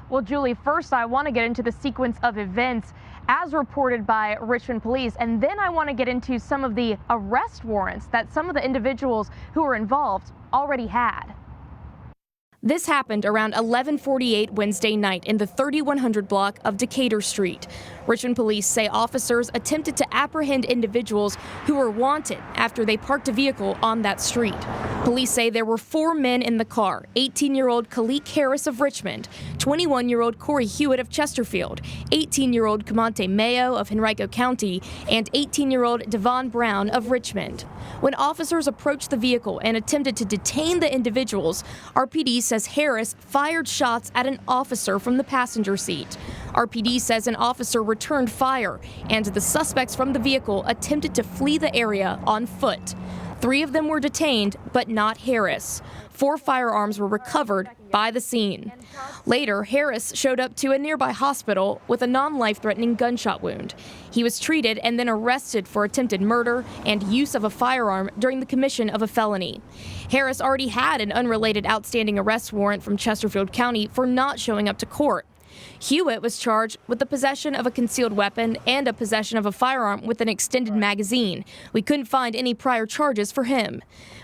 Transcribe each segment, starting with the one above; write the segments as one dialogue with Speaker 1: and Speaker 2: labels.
Speaker 1: Well, Julie, first I want to get into the sequence of events as reported by Richmond police, and then I want to get into some of the arrest warrants that some of the individuals who were involved already had. This happened around 11:48 Wednesday night in the 3100 block of Decatur Street. Richmond police say officers attempted to apprehend individuals who were wanted after they parked a vehicle on that street. Police say there were 4 men in the car: 18-year-old Khalik Harris of Richmond, 21-year-old Corey Hewitt of Chesterfield, 18-year-old Camonte Mayo of Henrico County, and 18-year-old Devon Brown of Richmond. When officers approached the vehicle and attempted to detain the individuals, RPD says Harris fired shots at an officer from the passenger seat. RPD says an officer returned fire, and the suspects from the vehicle attempted to flee the area on foot. 3 of them were detained, but not Harris. 4 firearms were recovered by the scene. Later, Harris showed up to a nearby hospital with a non-life-threatening gunshot wound. He was treated and then arrested for attempted murder and use of a firearm during the commission of a felony. Harris already had an unrelated outstanding arrest warrant from Chesterfield County for not showing up to court. Hewitt was charged with the possession of a concealed weapon and a possession of a firearm with an extended magazine. We couldn't find any prior charges for him.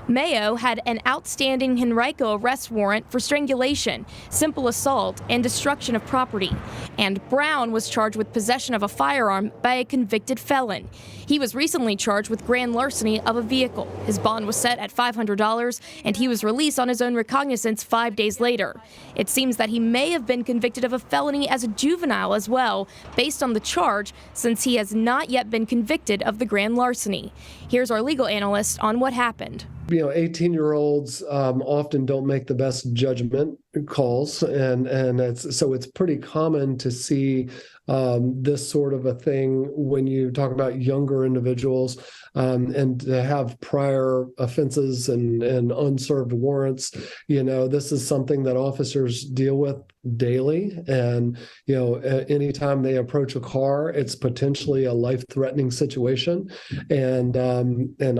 Speaker 1: Mayo had an outstanding Henrico arrest warrant for strangulation, simple assault, and destruction of property. And Brown was charged with possession of a firearm by a convicted felon. He was recently charged with grand larceny of a vehicle. His bond was set at $500, and he was released on his own recognizance 5 days later. It seems that he may have been convicted of a felony as a juvenile as well, based on the charge, since he has not yet been convicted of the grand larceny. Here's our legal analyst on what happened.
Speaker 2: 18-year-olds often don't make the best judgment calls, and it's pretty common to see this sort of a thing when you talk about younger individuals, and to have prior offenses and unserved warrants. This is something that officers deal with daily, and anytime they approach a car, it's potentially a life-threatening situation, and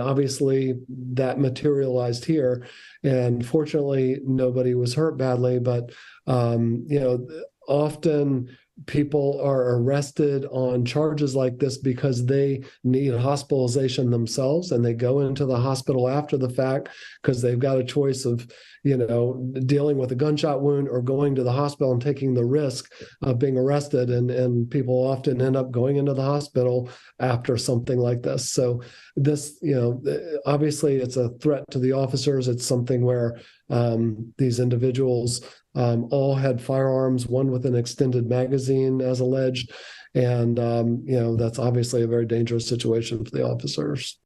Speaker 2: obviously that materialized here, and fortunately nobody was hurt badly, but often people are arrested on charges like this because they need hospitalization themselves, and they go into the hospital after the fact because they've got a choice of dealing with a gunshot wound or going to the hospital and taking the risk of being arrested, and people often end up going into the hospital after something like this. So this, obviously it's a threat to the officers. It's something where these individuals all had firearms, one with an extended magazine as alleged, and that's obviously a very dangerous situation for the officers.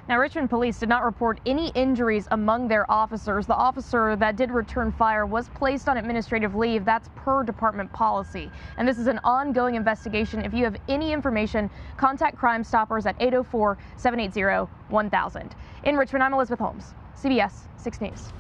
Speaker 1: Now, Richmond police did not report any injuries among their officers. The officer that did return fire was placed on administrative leave. That's per department policy. And this is an ongoing investigation. If you have any information, contact Crime Stoppers at 804-780-1000. In Richmond, I'm Elizabeth Holmes, CBS 6 News.